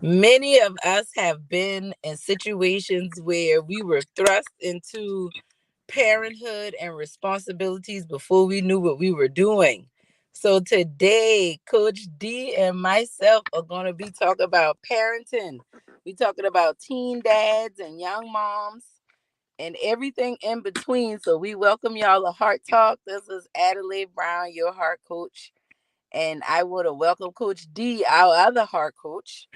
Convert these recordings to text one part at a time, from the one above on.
Many of us have been in situations where we were thrust into parenthood and responsibilities before we knew what we were doing. So today, Coach D and myself are going to be talking about parenting. We talking about teen dads and young moms and everything in between. So we welcome y'all to Heart Talk. This is Adelai Brown, your heart coach. And I want to welcome Coach D, our other heart coach.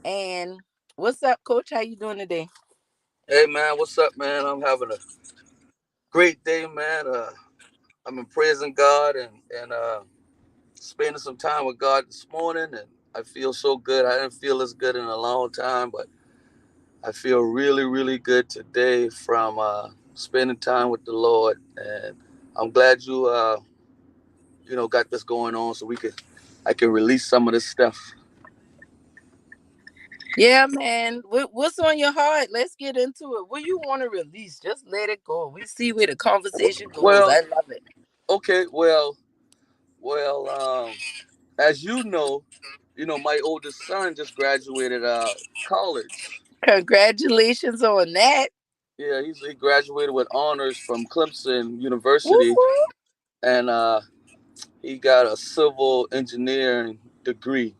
And what's up, Coach? How you doing today? Hey man, what's up, man? I'm having a great day, man. I've been praising God and spending some time with God this morning, and I feel so good. I didn't feel as good in a long time, but I feel really, really good today from spending time with the Lord, and I'm glad you got this going on, so I can release some of this stuff. Yeah, man. What's on your heart? Let's get into it. What you want to release? Just let it go. We see where the conversation goes. Well, I love it. okay, well, as my oldest son just graduated college. Congratulations on that. Yeah, he graduated with honors from Clemson University, Woo-hoo. and he got a civil engineering degree.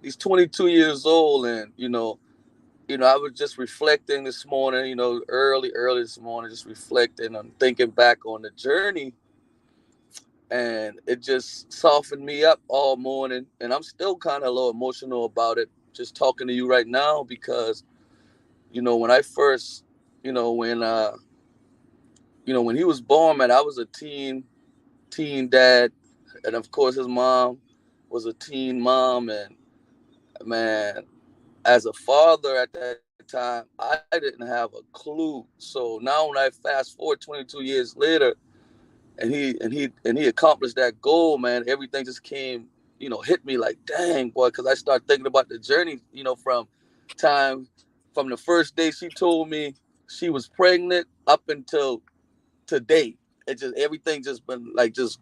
He's 22 years old, and I was just reflecting this morning. Early this morning, just reflecting and thinking back on the journey, and it just softened me up all morning. And I'm still kind of a little emotional about it, just talking to you right now because when I first, you know, when he was born, man, I was a teen dad, and of course his mom was a teen mom, and man, as a father at that time, I didn't have a clue. So now when I fast forward 22 years later, and he accomplished that goal, man, everything just came, hit me like, dang, boy, because I started thinking about the journey, time from the first day she told me she was pregnant up until today. It just everything just been like just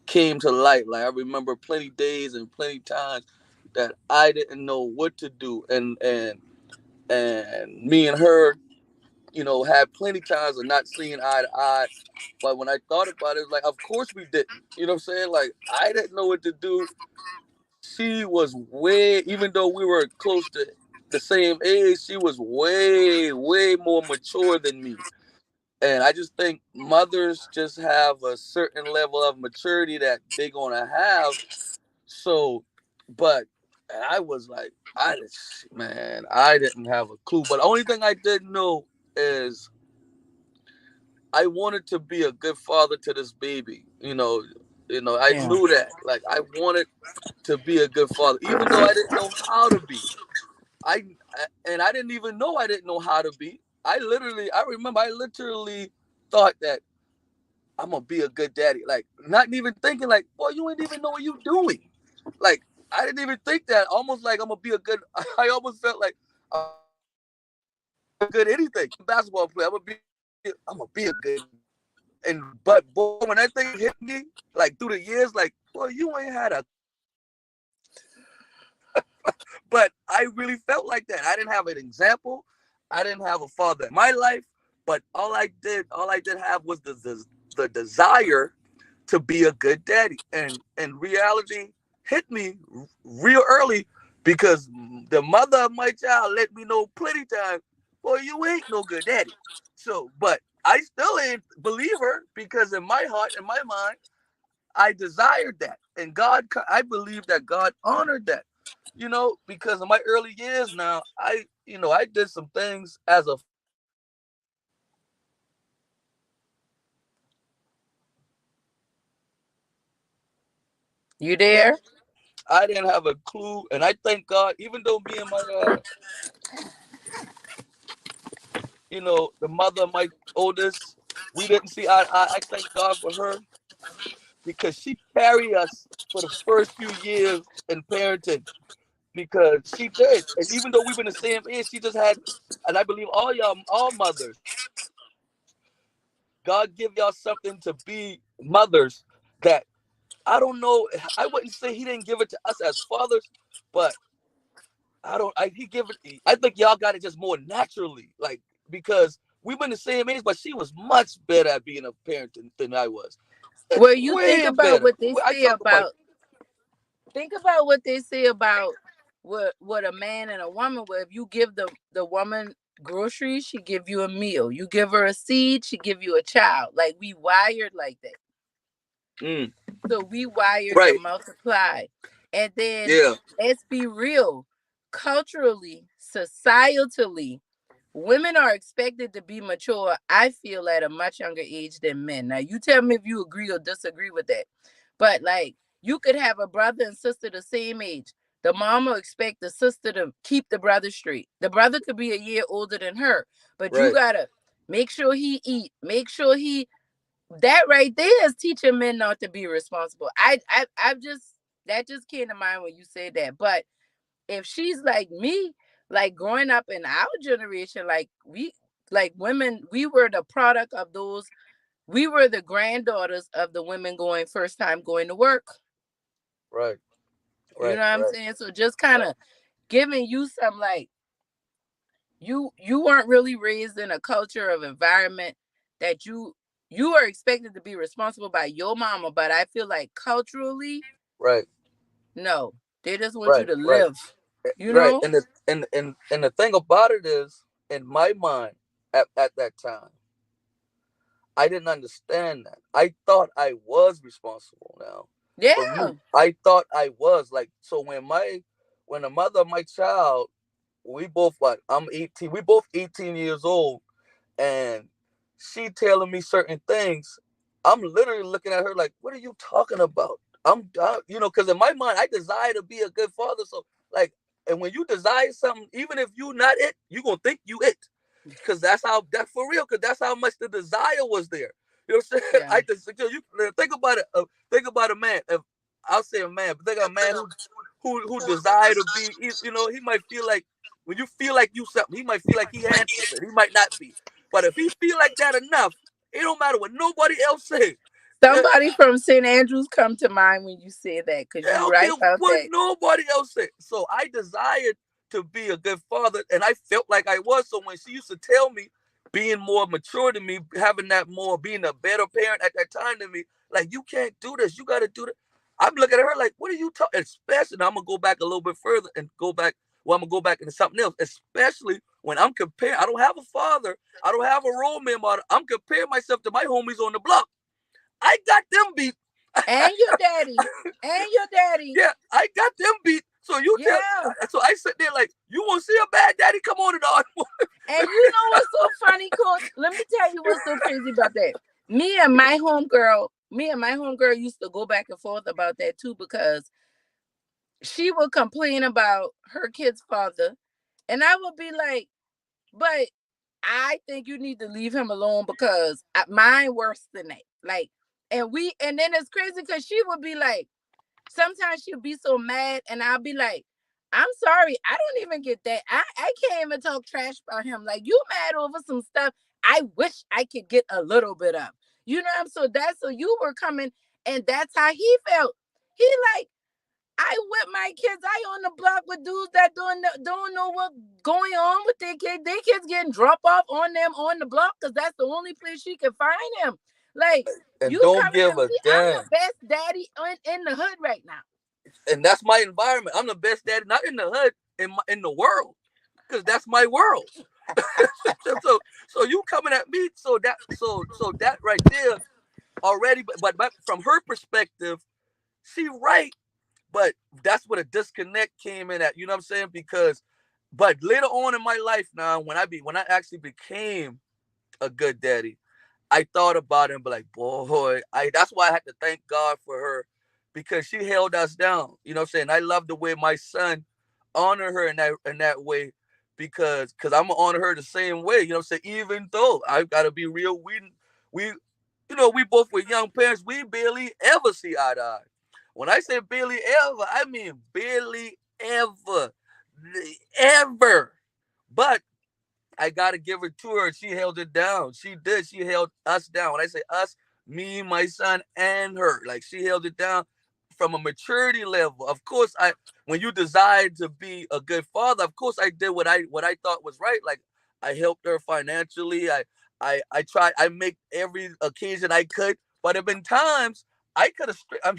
came to light. Like I remember plenty days and plenty times that I didn't know what to do, and me and her, had plenty times of not seeing eye to eye. But when I thought about it, like of course we didn't. You know what I'm saying? Like I didn't know what to do. She was way, even though we were close to the same age, she was way, way more mature than me. And I just think mothers just have a certain level of maturity that they're gonna have. So, but I was like, I didn't have a clue. But the only thing I did know is I wanted to be a good father to this baby. I Yeah. knew that. Like I wanted to be a good father, even though I didn't know how to be. And I didn't even know I didn't know how to be. I remember I literally thought that I'm gonna be a good daddy. Like not even thinking like, boy, you ain't even know what you doing. Like I didn't even think that. Almost like I'm gonna be a good. I almost felt like I'm gonna be a good anything. Basketball player. I'm gonna be a good daddy. And but boy, when that thing hit me, like through the years, like boy, you ain't had a clue. But I really felt like that. I didn't have an example. I didn't have a father in my life. But all I did have was the desire to be a good daddy. And reality hit me real early because the mother of my child let me know plenty times, boy, you ain't no good daddy. So, but I still ain't believe her because in my heart, in my mind, I desired that. And I believe that God honored that. Because in my early years now, I did some things as a father that I didn't have a clue. I didn't have a clue. You there? I didn't have a clue, and I thank God. Even though me and the mother of my oldest, we didn't see eye to eye. I thank God for her because she carried us for the first few years in parenting because she did. And even though we were in the same age, she just had, and I believe all mothers, God give y'all something to be mothers that I don't know. I wouldn't say he didn't give it to us as fathers, but I don't. I he give it. I think y'all got it just more naturally, like because we've been the same age, but she was much better at being a parent than I was. Well, you think Way about better. what they I say talk about about think about what they say about what a man and a woman. Where if you give the woman groceries, she give you a meal. You give her a seed, she give you a child. Like we wired like that. mm, So we wired to right. multiply. And then Yeah. let's be real, culturally, societally, women are expected to be mature, I feel, at a much younger age than men. Now, you tell me if you agree or disagree with that. But like, you could have a brother and sister the same age. The mom will expect the sister to keep the brother straight. The brother could be a year older than her, but you Right. gotta make sure he eat, make sure he that right there is teaching men not to be responsible. I just that just came to mind when you said that. But if she's like me, like growing up in our generation, like we like women, we were the product of those. We were the granddaughters of the women going first time going to work. Right. You Right. know what I'm Right. saying? So just kind Right. of giving you some like you weren't really raised in a culture of environment that you are expected to be responsible by your mama, but I feel like culturally, Right. no, they just want you Right. to Right. live, you Right. know. And the thing about it is, in my mind, at that time, I didn't understand that. I thought I was responsible now. For Yeah, me, I thought I was like so when the mother of my child, we both like I'm 18, we both 18 years old, and she telling me certain things. I'm literally looking at her like, what are you talking about? Because in my mind, I desire to be a good father. So like, and when you desire something, even if you not it, you gonna think you it, because that's for real. Because that's how much the desire was there. You know what I'm saying? yeah. I just you think about it. Think about a man. If I'll say a man, but think of a man who desire to be. He might feel like when you feel like you something, he might feel like he had something. He might not be. But if he feel like that enough, it don't matter what nobody else say. Yeah, Somebody from St. Andrews come to mind when you say that, because I you don't care right about what that. nobody else said. So I desired to be a good father, and I felt like I was. So when she used to tell me, being more mature than me, having that more, being a better parent at that time than me, like you can't do this, you got to do that. I'm looking at her like, what are you talking? Especially, now I'm gonna go back a little bit further and go back. Well, I'm gonna go back into something else. Especially when I'm comparing, I don't have a father, I don't have a role model. I'm comparing myself to my homies on the block. I got them beat. And your daddy, and your daddy, Yeah, I got them beat. So you tell, yeah. so I sit there like, you want to see a bad daddy? Come on and on. And you know what's so funny, Coach? Let me tell you what's so crazy about that. Me and my homegirl used to go back and forth about that too, because she would complain about her kid's father, and I would be like, but I think you need to leave him alone because mine worse than that. Like, and then it's crazy because she would be like, sometimes she'll be so mad, and I'll be like, I'm sorry, I don't even get that. I can't even talk trash about him. Like, you mad over some stuff I wish I could get a little bit of. You know what I'm so that's so you were coming, and that's how he felt. He like, I with my kids. I on the block with dudes that don't know what going on with their kids. Their kids getting drop off on them on the block because that's the only place she can find them. Like, And you don't coming give at a me? I'm the damn. best daddy in the hood right now. And that's my environment. I'm the best daddy, not in the hood, in the world, because that's my world. So you coming at me? So that right there already. But from her perspective, she right. But that's where the disconnect came in at. You know what I'm saying? Because, but later on in my life now, when I actually became a good daddy, I thought about it and be like, boy, that's why I had to thank God for her, because she held us down. You know what I'm saying? I love the way my son honor her in that way, because I'm gonna honor her the same way. You know what I'm saying? Even though I've got to be real, we we both were young parents. We barely ever see eye to eye. When I say barely ever, I mean barely ever. But I gotta give it to her. She held it down. She did. She held us down. When I say us, me, my son, and her. Like she held it down from a maturity level. Of course, when you desire to be a good father, of course I did what I thought was right. Like I helped her financially. I tried. I make every occasion I could. But there have been times I could have. I'm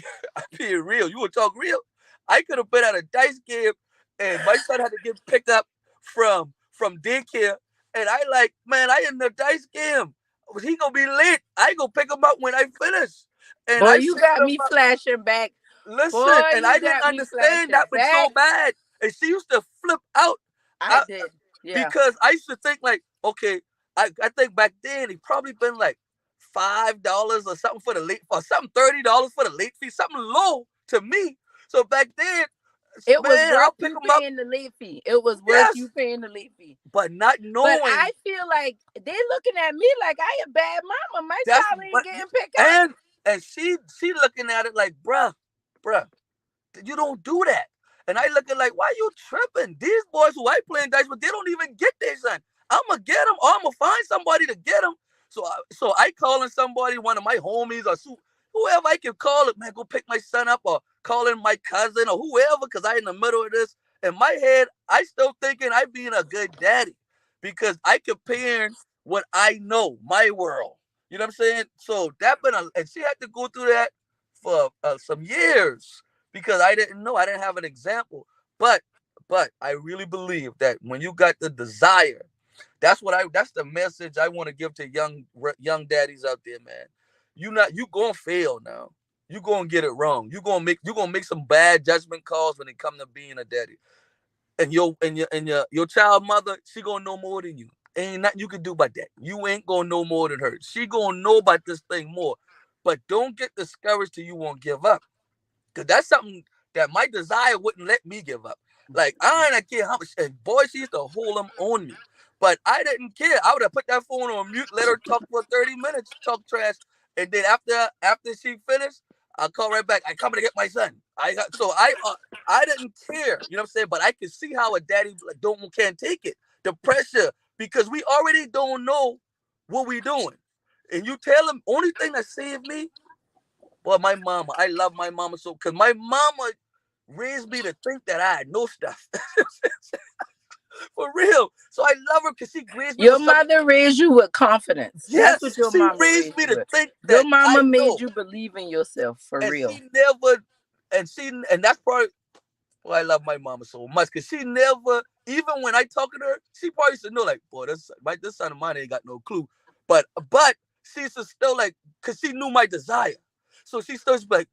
being real. You would talk real. I could have been at a dice game, and my son had to get picked up from daycare, and I like, man, I in the dice game. He gonna be late. I go pick him up when I finish, and Boy, I you picked got him me up. flashing back. Listen, Boy, and you I didn't got me understand flashing that was back. so bad. And she used to flip out. I I, did. Yeah. because I used to think like, okay, I think back then he probably been like $5 or something for the late, or something $30 for the late fee, something low to me. So back then, It was man, worth I'll pick you him up. paying the late fee. It was worth you Yes, paying the late fee. but not But knowing I feel like they looking at me like I a bad mama. My that's child ain't but getting picked up. and she looking at it like, bruh, you don't do that. And I looking like, why you tripping? These boys who I playing dice with, they don't even get their son. I'ma get them, or I'ma find somebody to get them. So I calling somebody, one of my homies, or whoever I can call it, man, go pick my son up, or calling my cousin or whoever, because I in the middle of this. In my head, I still thinking I being a good daddy because I comparing what I know, my world. You know what I'm saying? So that been and she had to go through that for some years because I didn't know. I didn't have an example. But I really believe that when you got the desire, that's the message I want to give to young daddies out there, man. You gonna fail now. You gonna get it wrong. You gonna make some bad judgment calls when it come to being a daddy. And your child mother, she gonna know more than you. Ain't nothing you can do about that. You ain't gonna know more than her. She gonna know about this thing more. But don't get discouraged till you won't give up. Cause that's something that my desire wouldn't let me give up. Like I ain't care how much. And boy, she used to hold them on me, but I didn't care. I would have put that phone on mute, let her talk for 30 minutes, talk trash, and then after she finished, I'll call right back. I coming to get my son. I didn't care. You know what I'm saying? But I could see how a daddy like, don't can't take it, the pressure, because we already don't know what we doing, and you tell them only thing that saved me. Well, my mama, I love my mama so because my mama raised me to think that I had no stuff for real. So I love her because she raised me Your with something. mother raised you with confidence. That's what Yes, your she mama raised raised me you to with. think Your that mama I made know, you believe in yourself for and real. she never, and that's why I love my mama so much because she never, even when I talk to her, she probably should know like, boy, this son of mine ain't got no clue, but she's still like, because she knew my desire, so she still like,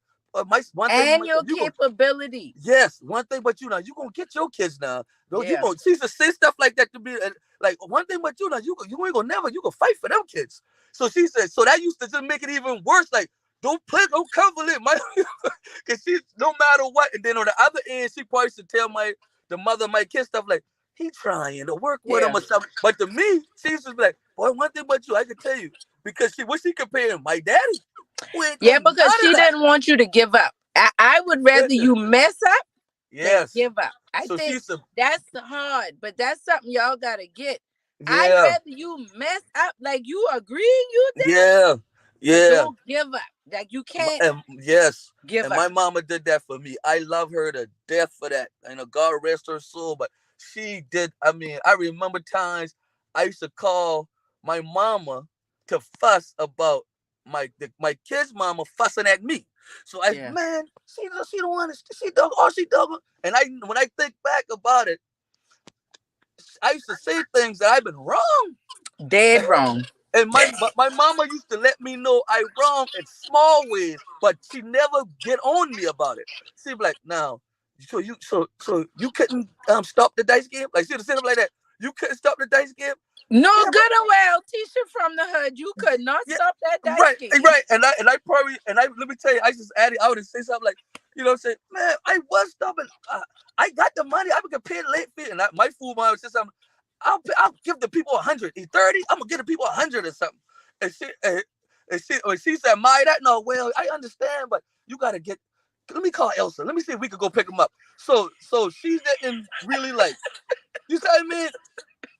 my one thing, And your you go. capability. Yes, one thing, but you gonna get your kids now. Though you Yeah. gonna she used to say stuff like that to me, and like one thing, but you ain't gonna never you gonna fight for them kids. So she said, so that used to just make it even worse. Like don't cover it, my, because she no matter what. And then on the other end, she probably used to tell the mother of my kids stuff like he trying to work with him Yeah. or something. But to me, she used to be like, boy, one thing but you, I can tell you, because she comparing my daddy, who ain't Yeah, gonna because none of she that. didn't want you to give up. I would rather Listen, you mess up than yes. give up. I So think she's a that's hard, but that's something y'all gotta get. I'd yeah. rather you mess up like you agreeing you did, Yeah, but yeah, don't give up. Like you can't and yes, give and up. my mama did that for me. I love her to death for that. God rest her soul, but she did. I mean, I remember times I used to call my mama to fuss about my kid's mama fussing at me. So Yeah. man, she don't want to. She don't. All she don't. And when I think back about it, I used to say things that I've been wrong. Dead wrong. And my mama used to let me know I wrong in small ways, but she never get on me about it. She'd be like, "Now, so you couldn't stop the dice game?" Like she'd say like that. You couldn't stop the dice game? No Yeah, but good or well, Tisha from the hood. You could not yeah, stop that dice right, game. right. And I probably let me tell you, I just added. I would say something like, say, man, I was stubborn. I got the money. I could pay late fee, and my food mom would say something. I'll give the people 100. 30. I'm gonna give the people 100 or something. And she said, "My that no, well, I understand, but you gotta get. Let me call Elsa. Let me see if we could go pick him up." So she didn't really like. You see what I mean?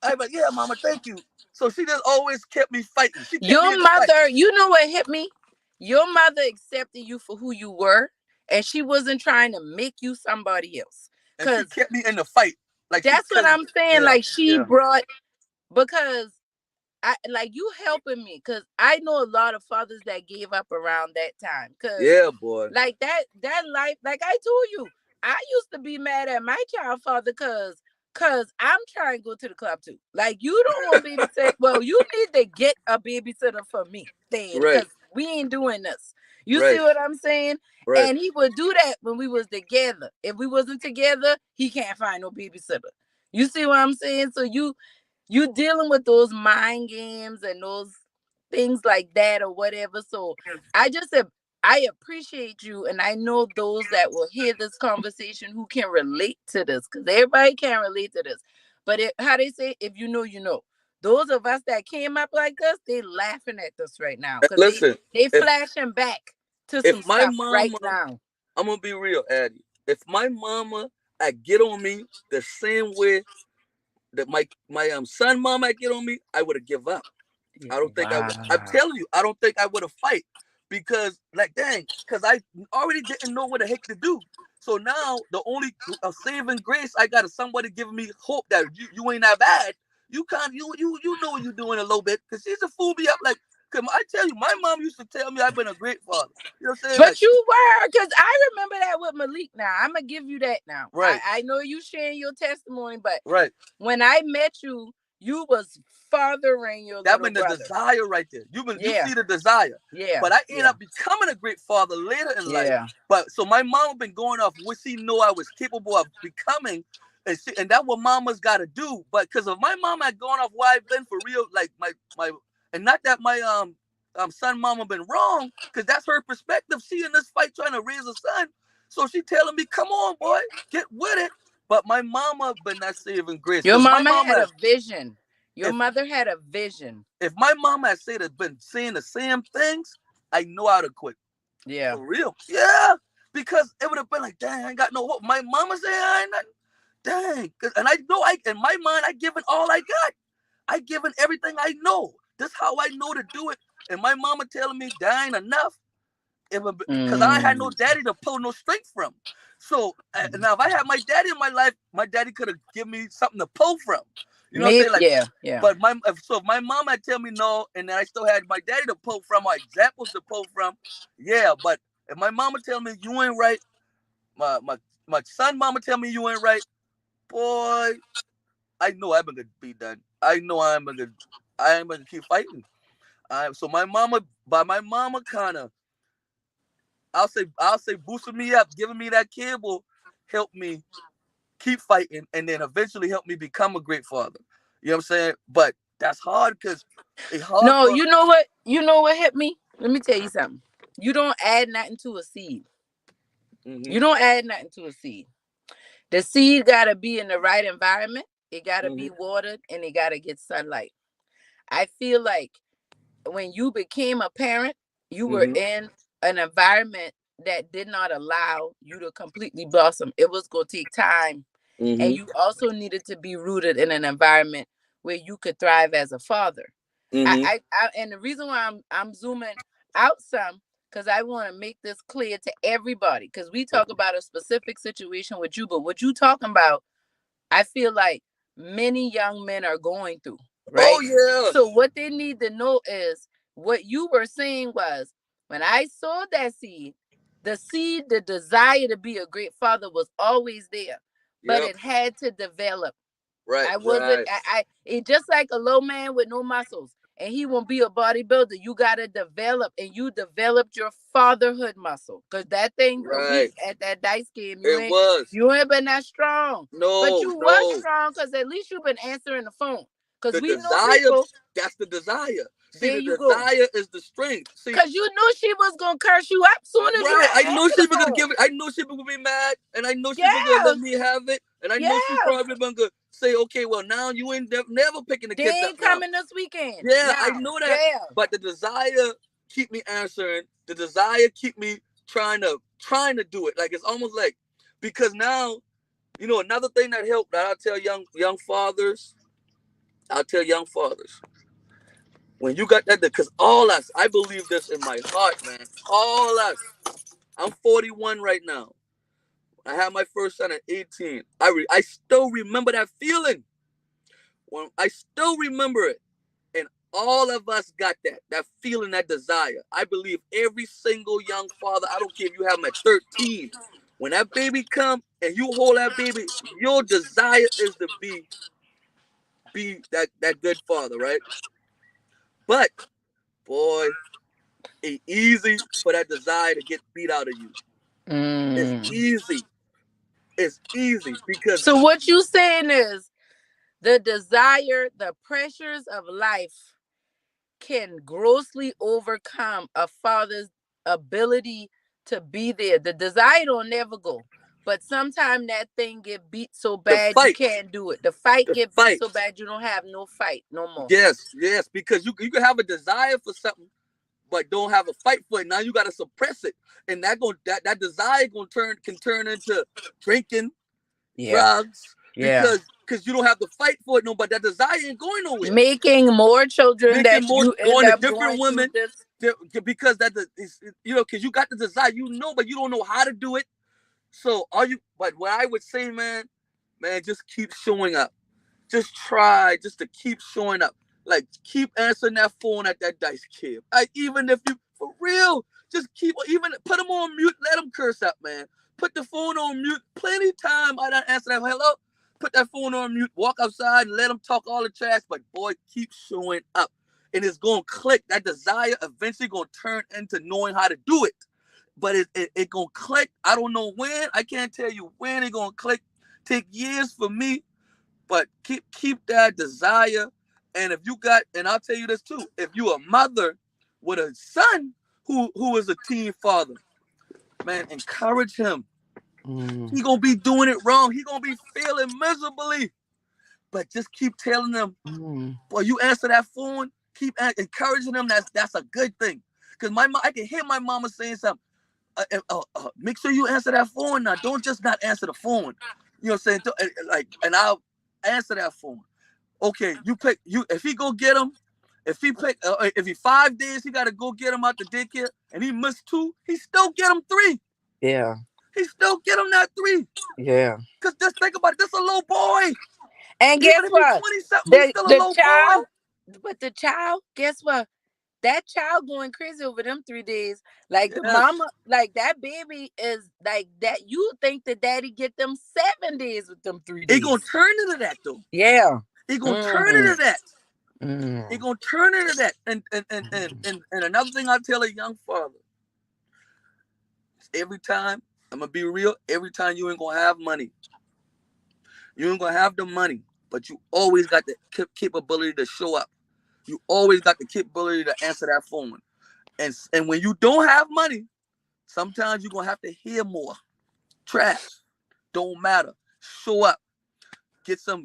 I'm like, yeah, mama, thank you. So she just always kept me fighting. She kept me in Your the fight. mother, you know what hit me? Your mother accepted you for who you were, and she wasn't trying to make you somebody else. And she Cause kept me in the fight. Like she, that's what cause I'm saying. yeah, Like she yeah, brought because I like you helping me because I know a lot of fathers that gave up around that time. Cause yeah, boy. like that life, like I told you, I used to be mad at my child father cause I'm trying to go to the club too. Like you don't want babysit. Well, you need to get a babysitter for me, Dad, Right, cause we ain't doing this. You see right, what I'm saying? right. And he would do that when we was together. If we wasn't together, he can't find no babysitter. You see what I'm saying? So you dealing with those mind games and those things like that or whatever. So I just I appreciate you, and I know those that will hear this conversation who can relate to this, because everybody can relate to this. But how they say, if you know, you know. Those of us that came up like this, they laughing at us right now And because listen, they if flashing back to if some my stuff right mama, now. I'm gonna be real, Addie. If my mama I get on me the same way that my son mama I get on me, I would have give up. I don't think I would. I'm Wow. telling you, I don't think I would have fight because, like, dang, because I already didn't know what the heck to do. So now the only saving grace I got is somebody giving me hope that you ain't that bad. You can't you know what you're doing a little bit because she's a fool me up like. Cause I tell you, my mom used to tell me I've been a great father. You know what I'm saying? Like, But you were, because I remember that with Malik now. I'm going to give you that now. right, I know you sharing your testimony, but right. when I met you, you was fathering your That little been the brother. desire right there. You Yeah, see the desire, yeah, but I ended yeah, up becoming a great father later in life. yeah. But so my mama been going off what she know I was capable of becoming, and that's what mamas got to do. But because of my mama had gone off where I've been for real, like my and not that my son mama been wrong, because that's her perspective. She in this fight trying to raise a son, so she telling me, "Come on, boy, get with it." But my mama been not saving grace Your because my mama had mama, a vision. Your if mother had a vision. if my mom had said has been saying the same things, I know I'd have quit. Yeah. For real. Yeah. Because it would have been like, dang, I ain't got no hope. My mama said I ain't nothing. Dang. And I know I in my mind I given all I got. I given everything I know. This how I know to do it. And my mama telling me that ain't enough. Because I had no Mm. daddy to pull no strength from. So now if I had my daddy in my life, my daddy could have given me something to pull from. You know what I'm Maybe, saying? Like, yeah, yeah. but if my mom had tell me no, and then I still had my daddy to pull from, or examples to pull from, yeah. But if my mama tell me you ain't right, my my my son mama tell me you ain't right, boy, I know I'm gonna be done. I know I'm gonna keep fighting. So my mama, by my mama kind of, I'll say boosting me up, giving me that cable, help me keep fighting, and then eventually help me become a great father. You know what I'm saying? But that's hard because it's hard No, for. you know what? You know what hit me? Let me tell you something. You don't add nothing to a seed. Hmm. You don't add nothing to a seed. The seed got to be in the right environment. It got to Hmm. be watered and it got to get sunlight. I feel like when you became a parent, you were Hmm. in an environment that did not allow you to completely blossom. It was going to take time. And Hmm. you also needed to be rooted in an environment where you could thrive as a father. Hmm. And the reason why I'm zooming out some, because I want to make this clear to everybody, because we talk about a specific situation with you, but what you talking about, I feel like many young men are going through, Oh right? yeah. So what they need to know is what you were saying was, when I sowed that seed, the seed, the desire to be a great father was always there, but Yep. it had to develop. Right. I wasn't. Right. It just like a low man with no muscles, and he won't be a bodybuilder. You gotta develop, and you developed your fatherhood muscle, cause that thing Right. weak at that dice game. It was. You ain't been that strong, but No. you was No. strong, cause at least you've been answering the phone. Cause The we know desire. people. That's the desire. See, There the you go. desire is the strength. See, Cause you knew she was gonna curse you up soon as you right. I answer know she the was gonna phone. give it. I know she was gonna be mad, and I know she was gonna Yeah, let me have it, and I know she yeah. probably gonna say, "Okay, well now you ain't never picking the They kids up ain't now." coming this weekend. Yeah, I Now, know that, yeah. but the desire keep me answering. The desire keep me trying to do it. Like it's almost like because now another thing that helped that I tell young fathers. I'll tell young fathers when you got that because all us, I believe this in my heart, man. All us. I'm 41 right now. I had my first son at 18. I still remember that feeling. When I still remember it. And all of us got that feeling, that desire. I believe every single young father, I don't care if you have them at 13, when that baby come and you hold that baby, your desire is to be that good father, right? But boy, it's easy for that desire to get beat out of you. It's Mm. easy. It's easy because So what you saying is the desire, the pressures of life can grossly overcome a father's ability to be there. The desire don't never go. But sometimes that thing get beat so the bad you fight, can't do it. The fight the get beat fight. so bad you don't have no fight no more. Yes, yes, because you can have a desire for something, but don't have a fight for it. Now you gotta suppress it, and that desire gonna turn into drinking, Yeah. drugs, Yeah. because you don't have to fight for it no. But that desire ain't going nowhere. Making more children Making that more, you end going to up different going through women, this. because because you got the desire, but you don't know how to do it. So are you? But what I would say, man, just keep showing up. Just try just to keep showing up. Like keep answering that phone at that dice kid. Like even if you for real, just keep even put them on mute. Let them curse up, man. Put the phone on mute. Plenty time I don't answer that hello. Put that phone on mute. Walk outside and let them talk all the trash. But boy, keep showing up, and it's gonna click. That desire eventually gonna turn into knowing how to do it. But it gonna click. I don't know when. I can't tell you when it gonna click. Take years for me, but keep that desire. And if you got, and I'll tell you this too, if you a mother with a son who is a teen father, man, encourage him. Mm. He gonna be doing it wrong. He gonna be failing miserably. But just keep telling them, Mm. boy, you answer that phone. Keep encouraging them. That's a good thing. Cause I can hear my mama saying something. Make sure you answer that phone now. Don't just not answer the phone. You know what I'm saying? And I'll answer that phone. Okay, you pick you if he go get him, if he 5 days he gotta go get him out the daycare and he missed two, he still get him three. Yeah. He still get him that three. Yeah. Cause just think about it, this a little boy. And guess Even if he's what? 20 something, he's The still a the little boy. child, but the child, guess what? That child going crazy over them 3 days. Like the Yes. mama, like that baby is like that. You think that daddy get them 7 days with them three It gonna days. turn into that though. Yeah. It gonna turn Mm. into that. It Mm. gonna turn into that. And another thing I tell a young father, every time, I'm gonna be real, every time you ain't gonna have money. You ain't gonna have the money, but you always got the capability to show up. You always got the capability to answer that phone. And when you don't have money, sometimes you're gonna have to hear more. Trash. Don't matter. Show up.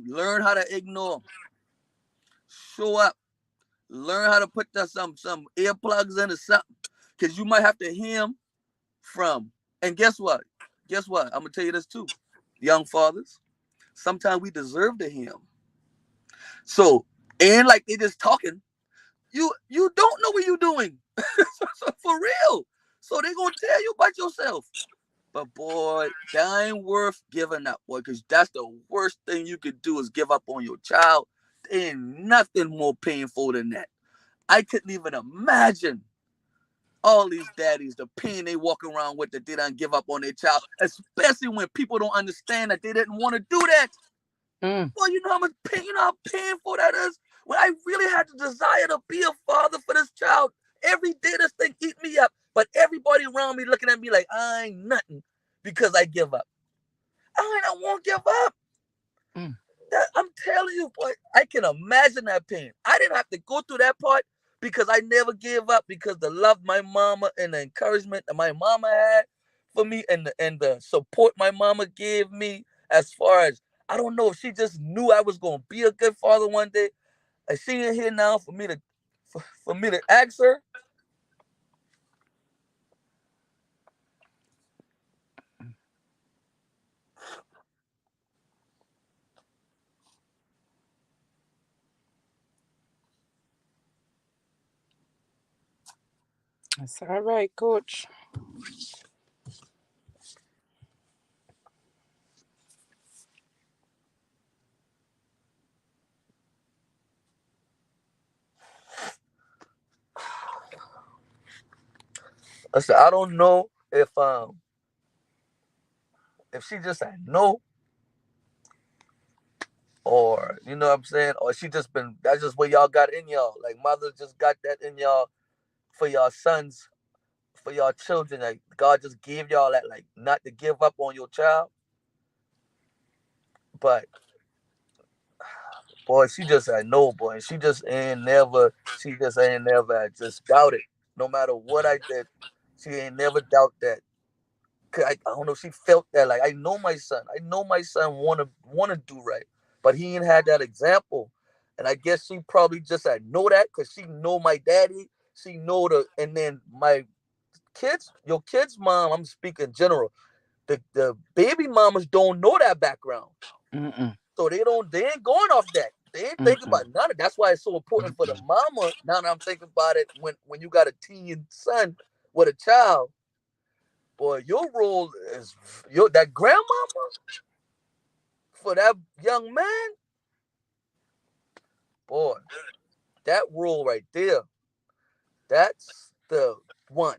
Learn how to ignore. Show up. Learn how to put some earplugs in or something. Cause you might have to hear him from. And guess what? Guess what? I'm gonna tell you this too. Young fathers, sometimes we deserve to hear him. So, and like they just talking, you don't know what you're doing. So for real. So they gonna tell you about yourself. But boy, that ain't worth giving up, boy, because that's the worst thing you could do is give up on your child. There ain't nothing more painful than that. I couldn't even imagine all these daddies, the pain they walk around with that they don't give up on their child, especially when people don't understand that they didn't want to do that. Mm. Well, you know how much pain, you know how painful that is. When I really had the desire to be a father for this child, every day this thing eat me up. But everybody around me looking at me like I ain't nothing because I give up. I won't give up. Mm. I'm telling you, boy, I can imagine that pain. I didn't have to go through that part because I never gave up because the love my mama and the encouragement that my mama had for me and the support my mama gave me as far as I don't know if she just knew I was gonna be a good father one day. And she in here now for me to ask her. That's all right, coach. I said, I don't know if she just said no, or you know what I'm saying, or she just been that's just what y'all got in y'all. Like mother just got that in y'all for y'all sons, for y'all children. Like God just gave y'all that, like not to give up on your child. But boy, she just said no, boy. She just ain't never just doubted. No matter what I did, she ain't never doubt that. 'Cause I don't know, she felt that. Like I know my son. I know my son wanna do right. But he ain't had that example. And I guess she probably just I know that because she know my daddy. She know and then my kids, your kids' mom, I'm speaking general. The baby mamas don't know that background. Mm-mm. So they ain't going off that. They ain't thinking Mm-mm. about none of that's why it's so important for the mama. Now that I'm thinking about it, when you got a teen son with a child, boy, your role is your that grandmama for that young man, boy, that role right there, that's the one.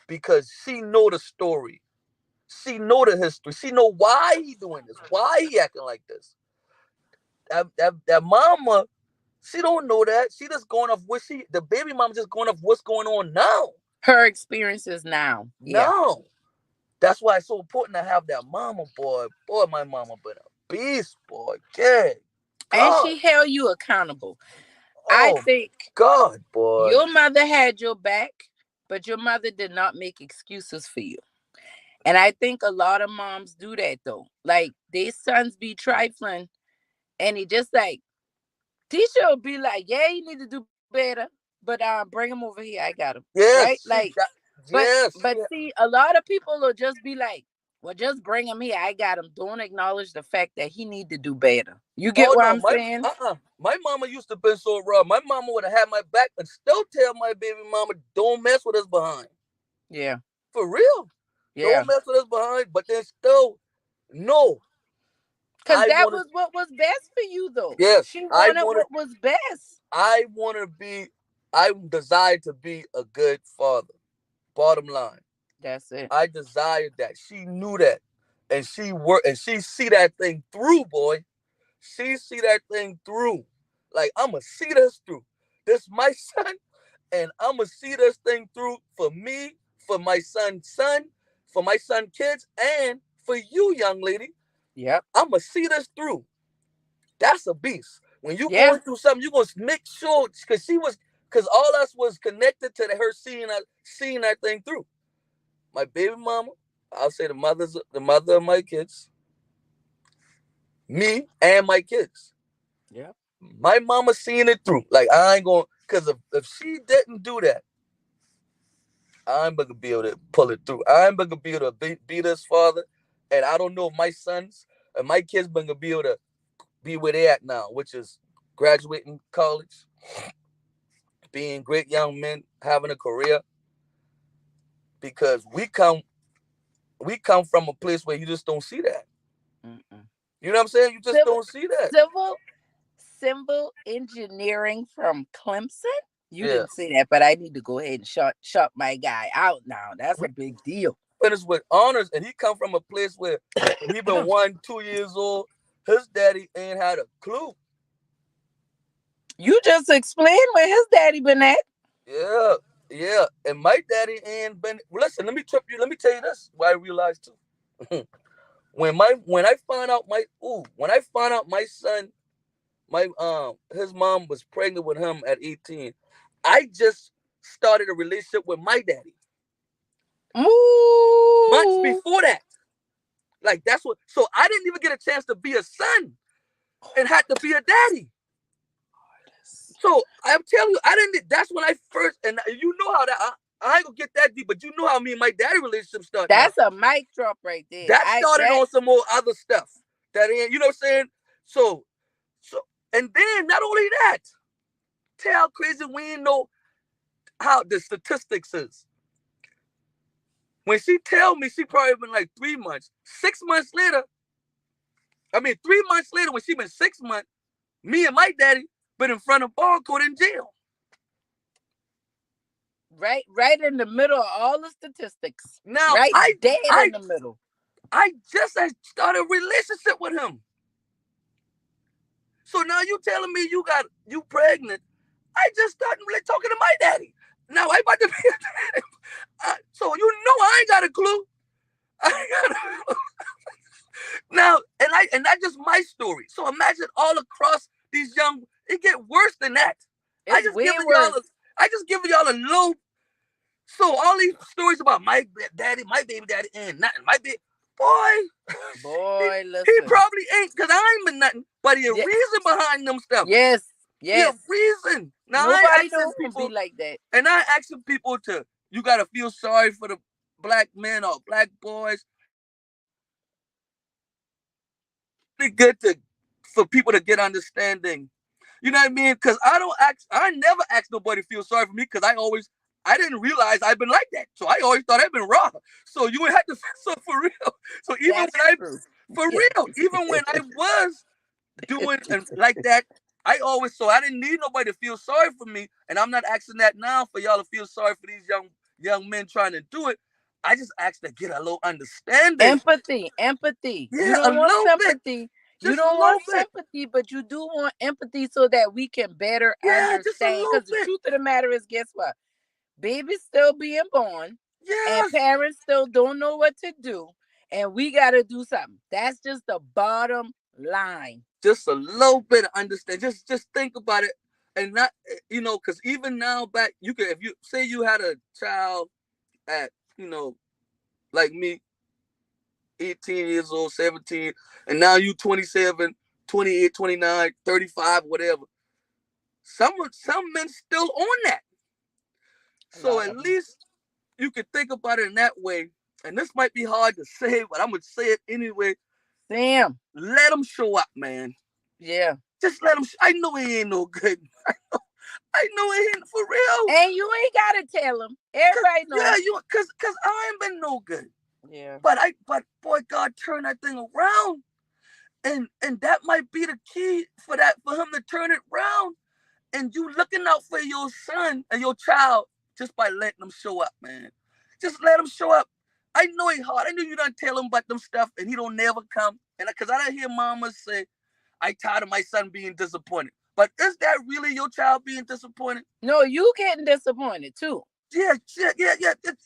Because she know the story. She know the history. She know why he doing this, why he acting like this. That mama, she don't know that. She just going off what the baby mama just going off what's going on now. Her experiences now. Yeah. Now. That's why it's so important to have that mama, boy. Boy, my mama been a beast, boy. Yeah. And God. she held you accountable. I Oh think God, boy. your mother had your back, but your mother did not make excuses for you. And I think a lot of moms do that though. Like their sons be trifling and he just like Tisha will be like, yeah, you need to do better. But bring him over here. I got him. Right? Yes, Like, but yes, but see, a lot of people will just be like, well, just bring him here. I got him. Don't acknowledge the fact that he need to do better. You get oh what no, I'm saying? my mama used to been so rough. My mama would have had my back and still tell my baby mama, don't mess with us behind. Yeah. For real. Yeah. Don't mess with us behind. But then still, no. Because I that wanna was what was best for you, though. yes, She wanted what was best. I wanna be I desire to be a good father. Bottom line. That's it. I desired that. She knew that. And she worked and she see that thing through, boy. She see that thing through. Like I'ma see this through. This my son, and I'ma see this thing through for me, for my son's son, for my son kids, and for you, young lady. Yep. I'ma see this through. That's a beast. When you Yeah. going through something, you gonna make sure because all us was connected to her seeing that thing through. My baby mama, I'll say the mother of my kids, me and my kids. Yep. My mama seeing it through. Like I ain't going because if she didn't do that, I'm gonna be able to pull it through. I'm gonna be able to be this father, and I don't know if my sons and my kids gonna be able to be where they at now, which is graduating college, being great young men, having a career. Because we come from a place where you just don't see that. Mm-mm. You know what I'm saying? You just Civil, don't see that. civil, civil engineering from Clemson. You Yeah. didn't say that, but I need to go ahead and shut my guy out now. That's a big deal. Finished with honors, and he come from a place where when he been 1, 2 years old, his daddy ain't had a clue. You just explained where his daddy been at. Yeah, yeah. And my daddy ain't been. Listen, let me trip you. Let me tell you this. What I realized too. when I found out when I found out my son, my his mom was pregnant with him at 18. I just started a relationship with my daddy months Ooh. before that. Like that's what. So I didn't even get a chance to be a son and had to be a daddy. So I'm telling you, I didn't. That's when I first, and you know how that. I ain't gonna get that deep, but you know how me and my daddy relationship started. Now That's a mic drop right there. that I started that on some more other stuff. That ain't, you know what I'm saying? So, and then not only that, tell crazy we ain't know how the statistics is. When she tell me, she probably been like 3 months. 6 months later, I mean 3 months later, when she been 6 months, me and my daddy been in front of bar court in jail. Right in the middle of all the statistics. Now Right dead I in the middle. I just had started a relationship with him. So now you telling me you pregnant? I just started like, talking to my daddy. Now I about to be a daddy. So you know I ain't got a clue. I ain't got a now, and that's just my story. So imagine all across these young, it get worse than that. I It's just way giving y'all worse. a, I just giving y'all a low. So all these stories about my daddy, my baby daddy, and nothing. My baby boy, Boy, he listen. probably ain't, cause I ain't been nothing. But he a Yeah, reason behind them stuff. yes, He a yes. reason. Now I Nobody asking don't want to be people, like that. and I asking people to, you gotta feel sorry for the black men or black boys. Really good to for people to get understanding. You know what I mean? Because I never ask nobody to feel sorry for me because I didn't realize I've been like that. So I always thought I've been raw. So you would have to feel so for real. So That's true. for real, even when I was doing and like that, so I didn't need nobody to feel sorry for me. And I'm not asking that now for y'all to feel sorry for these young men trying to do it. I just asked to get a little understanding. Empathy, empathy. You Yeah, a don't want little bit. sympathy. You Just a don't little want bit. sympathy, but you do want empathy so that we can better Yeah, just a understand. little Because the bit. truth of the matter is, guess what? Babies still being born, and Yes. parents still don't know what to do, and we got to do something. That's just the bottom line. Just a little bit of understand. Just think about it, and not because even now back you could, if you say you had a child at like me, 18 years old, 17, and now you 27, 28, 29, 35, whatever. Some men still on that. A So lot at of them. least you could think about it in that way. And this might be hard to say, but I'm gonna say it anyway. Sam. Let them show up, man. Yeah. Just let him. I know he ain't no good. I know he ain't for real. And you ain't got to tell them. Cause Everybody yeah, know. cause I ain't been no good. Yeah. But boy, God turned that thing around, and that might be the key for him to turn it around. And you looking out for your son and your child just by letting them show up, man. Just let him show up. I know he hard. I know you done tell him about them stuff, and he don't never come. And cause I done hear mamas say, I tired of my son being disappointed. But is that really your child being disappointed? No, you getting disappointed too. Yeah,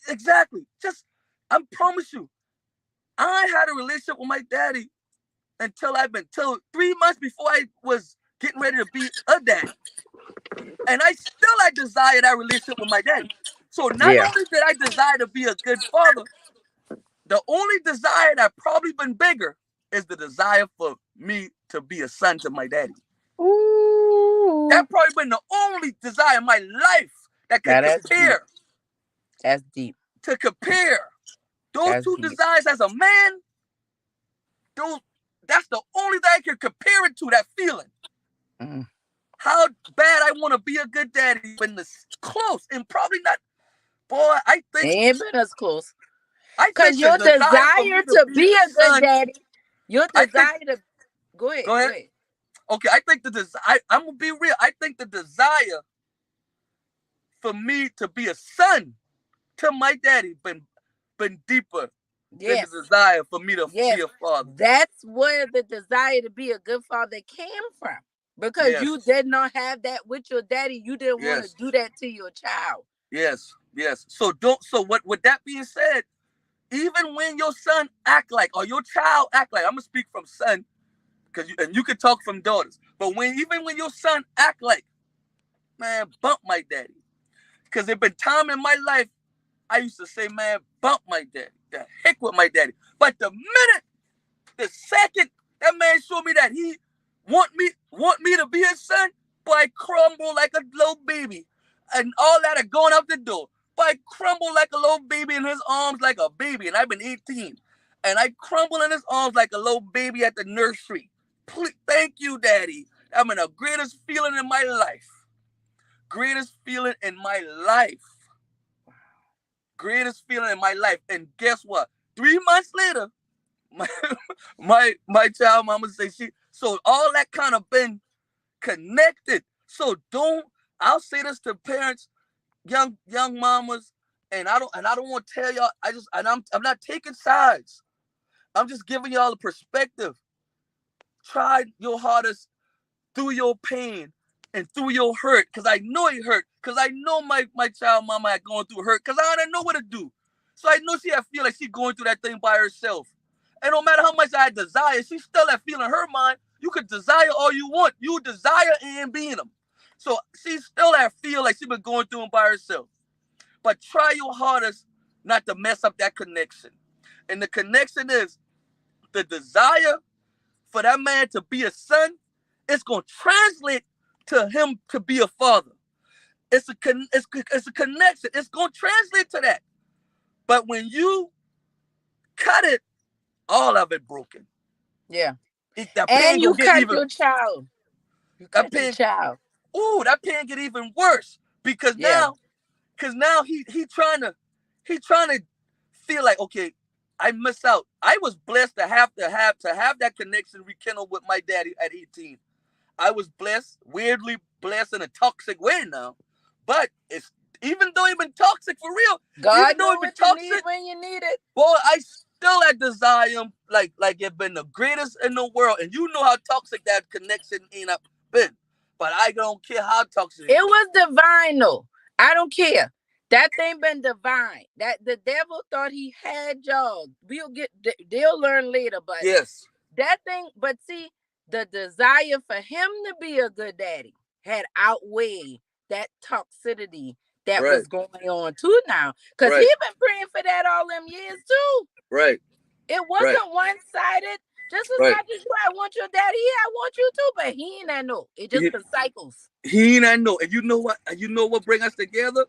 exactly. I promise you, I had a relationship with my daddy till 3 months before I was getting ready to be a daddy. And I still had desire that relationship with my daddy. So not Yeah. only did I desire to be a good father, the only desire that probably been bigger is the desire for me to be a son to my daddy. Ooh. That probably been the only desire in my life that could Now that's deep. compare That's deep. to compare those That's two deep. desires as a man. Those that's the only thing I can compare it to. That feeling. Mm. How bad I want to be a good daddy when this close and probably not. Boy, It ain't been as close. I Cause think the your desire for desire me to to be be a a good son. daddy, your I think. desire to go ahead, Go go ahead. ahead. Okay, I think the desire. I'm gonna be real. I think the desire for me to be a son to my daddy been deeper than the Yes. desire for me to be Yes. a father. That's where the desire to be a good father came from. Because Yes, you did not have that with your daddy. You didn't want to yes, do that to your child. yes. So don't. So what? With that being said, even when your son act like or your child act like, I'm gonna speak from son because you can talk from daughters. But even when your son act like, man, bump my daddy. Because there been time in my life I used to say, man, bump my daddy. The heck with my daddy. But the second that man showed me that he want me to be his son, boy, I crumble like a little baby. And all that are going out the door. But I crumble like a little baby in his arms like a baby. And I've been 18. And I crumble in his arms like a little baby at the nursery. Please, thank you, daddy. I'm in the greatest feeling in my life. Greatest feeling in my life. Greatest feeling in my life. And guess what? 3 months later, my my child mama say so all that kind of been connected. So don't I'll say this to parents, young mamas, and I don't want to tell y'all. I'm not taking sides. I'm just giving y'all a perspective. Try your hardest through your pain and through your hurt, because I know it hurt, because I know my child mama had going through hurt, because I didn't know what to do. So I know she had feel like she going through that thing by herself. And no matter how much I desire, she still had feel in her mind. You could desire all you want. You desire and being them. So she still had feel like she been going through them by herself. But try your hardest not to mess up that connection. And the connection is the desire for that man to be a son. It's going to translate to him to be a father. It's a connection. It's going to translate to that. But when you cut it, all of it broken. Yeah. That And pain you gonna get cut even. your child. You That cut your pain. child. Ooh, that pain get even worse because Yeah. now he trying to feel like, okay, I miss out. I was blessed to have that connection rekindled with my daddy at 18. I was blessed, weirdly blessed in a toxic way now. But it's even though he been toxic for real, even God though know he been what you need toxic, when you need it. boy, I still had desire him like it been the greatest in the world. And you know how toxic that connection ain't up been. But I don't care how toxic It it been. was divine though. I don't care. That thing been divine. That the devil thought he had y'all. They'll learn later, but Yes. that thing, but see, the desire for him to be a good daddy had outweighed that toxicity that Right. was going on too now. Cause he Right. been praying for that all them years too. Right. It Right. wasn't one sided. Just as Right. much as you, I want your daddy, I want you too, but he ain't that no. It just He, been cycles. he and I know. And you know what? You know what bring us together?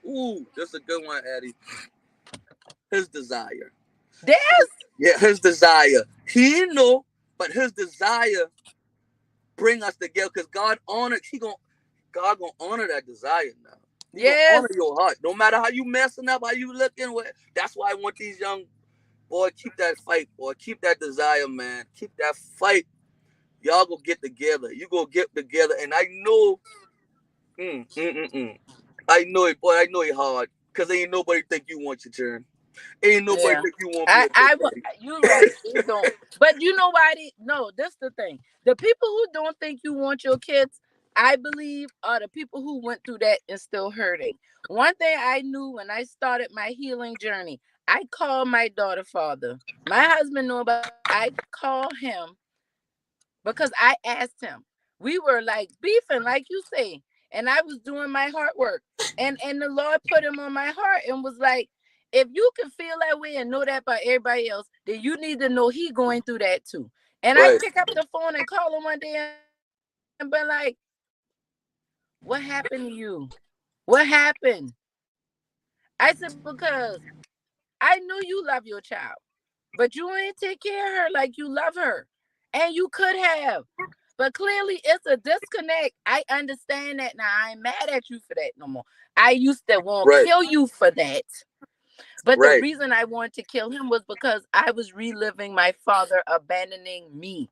Ooh, that's a good one, Addie. His desire. This, Yeah, his desire. He know, but his desire bring us together because God gonna honor that desire now. He gonna yes, honor your heart. No matter how you messing up, how you looking. That's why I want these young boy, keep that fight, boy. Keep that desire, man. Keep that fight. Y'all go get together. You go get together. And I know, mm, mm, mm, mm. I know it, boy. I know it hard. Cause ain't nobody think you want your turn. Ain't nobody yeah. think you want to be a good daddy. You right. They don't. But you know why? No, that's the thing. The people who don't think you want your kids, I believe, are the people who went through that and still hurting. One thing I knew when I started my healing journey, I called my daughter father. My husband know, but I call him because I asked him. We were like beefing, like you say, and I was doing my heart work, and the Lord put him on my heart and was like, if you can feel that way and know that about everybody else, then you need to know he going through that too. And I Right. pick up the phone and call him one day and be like, what happened to you? What happened? I said, because I knew you love your child, but you ain't take care of her like you love her. And you could have. But clearly it's a disconnect. I understand that now. I ain't mad at you for that no more. I used to want to Right. kill you for that. But the Right. reason I wanted to kill him was because I was reliving my father abandoning me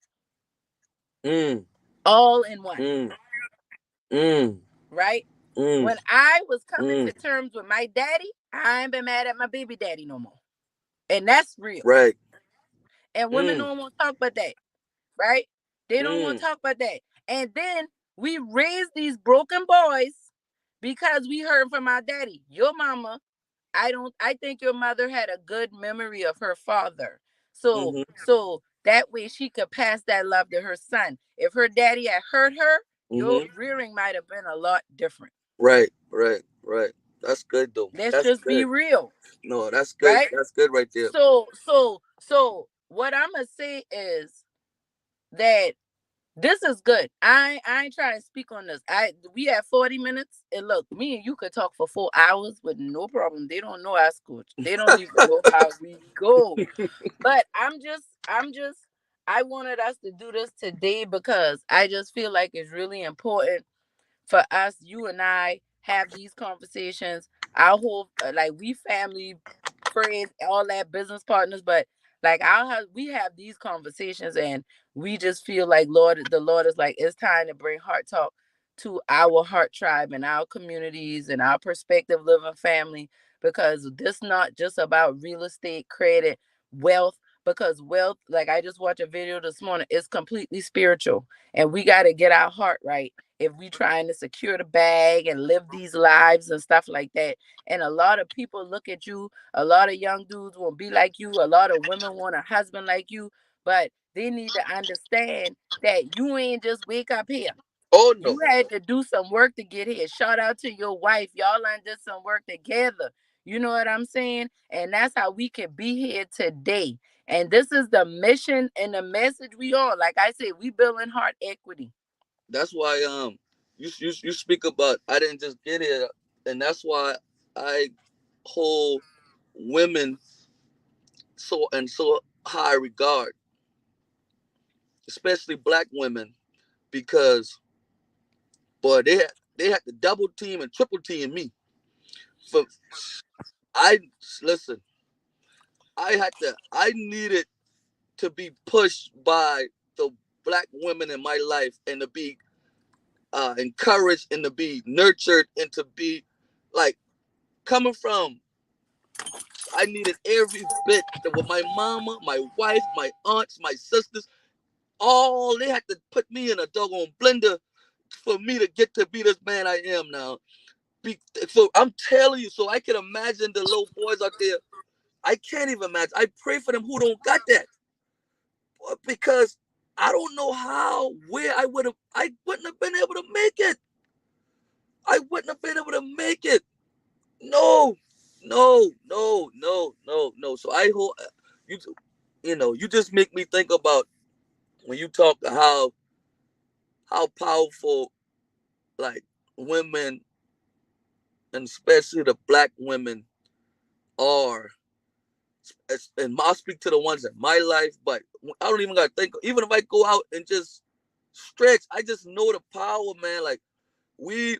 Mm. all in one, Mm. Mm. right? Mm. When I was coming Mm. to terms with my daddy, I ain't been mad at my baby daddy no more. And that's real. Right. And women Mm. don't want to talk about that, right? They don't want Mm. to talk about that. And then we raise these broken boys because we heard from our daddy. Your mama, I think your mother had a good memory of her father. So Mm-hmm. so that way she could pass that love to her son. If her daddy had hurt her, your Mm-hmm. rearing might have been a lot different. Right. Right. Right. That's good though. Let's That's just be good. real, No, that's good. right? That's good right there. So what I'm gonna say is that this is good. I ain't trying to speak on this. We have 40 minutes. And look, me and you could talk for 4 hours with no problem. They don't know our coach. They don't even know how we go. But I'm just I wanted us to do this today because I just feel like it's really important for us, you and I, have these conversations. Our whole like we family, friends, all that business partners, but like we have these conversations and we just feel like the Lord is like, it's time to bring heart talk to our heart tribe and our communities and our perspective living family, because this not just about real estate, credit, wealth, because wealth, like I just watched a video this morning, is completely spiritual, and we got to get our heart right if we trying to secure the bag and live these lives and stuff like that. And a lot of people look at you, a lot of young dudes won't be like you, a lot of women want a husband like you, but they need to understand that you ain't just wake up here. Oh You no. had to do some work to get here. Shout out to your wife. Y'all done did some work together. You know what I'm saying? And that's how we can be here today. And this is the mission and the message we on. Like I said, we building heart equity. That's why you speak about I didn't just get here, and that's why I hold women so high regard, especially black women, because boy they had to double team and triple team me. For I listen, I needed to be pushed by the black women in my life and to be encouraged and to be nurtured and to be like coming from. I needed every bit that with my mama, my wife, my aunts, my sisters, all they had to put me in a doggone blender for me to get to be this man I am now. So I'm telling you, so I can imagine the little boys out there. I can't even imagine. I pray for them who don't got that because I don't know how, where I wouldn't have been able to make it. I wouldn't have been able to make it. No, no. So I hope you, you just make me think about when you talk how powerful like women and especially the black women are. And I'll speak to the ones in my life, but I don't even gotta think. Even if I go out and just stretch, I just know the power, man. Like we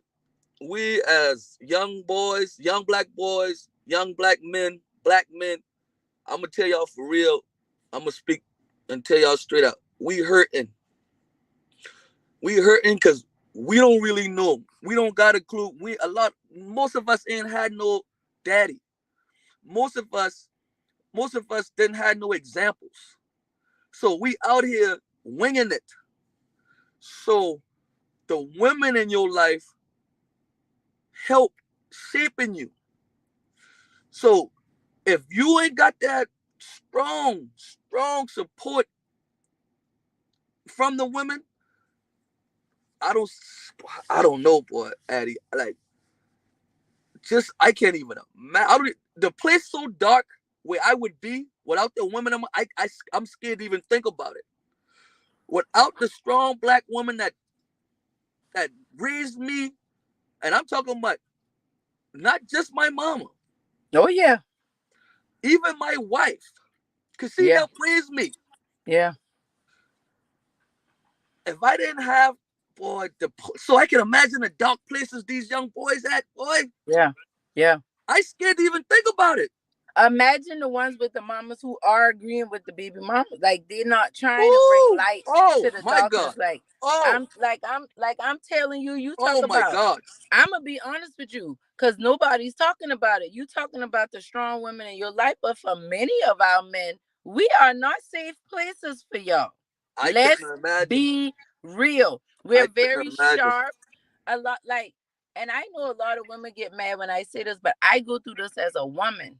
we as young boys, young black boys, young black men, I'm gonna tell y'all for real. I'm gonna speak and tell y'all straight out. We hurting. We hurting because we don't really know. We don't got a clue. Most of us ain't had no daddy. Most of us, most of us didn't have no examples. So we out here winging it. So the women in your life help shaping you. So if you ain't got that strong support from the women, I don't, I don't know, boy, Addie. Like, just I can't even imagine. The place so dark where I would be without the women. I'm scared to even think about it. Without the strong black woman that raised me, and I'm talking about not just my mama, Oh yeah. even my wife, cause she Yeah. helped raise me. Yeah. If I didn't have, boy, so I can imagine the dark places these young boys at, boy. Yeah. Yeah. I scared to even think about it. Imagine the ones with the mamas who are agreeing with the baby mama. Like they're not trying to bring Ooh, light oh to the my God. darkness. Like Oh, I'm telling you, you talk oh my about. God. I'm gonna be honest with you, because nobody's talking about it. You talking about the strong women in your life, but for many of our men, we are not safe places for y'all. I Let's couldn't imagine. be real. I We're very couldn't imagine. sharp. A lot like, and I know a lot of women get mad when I say this, but I go through this as a woman,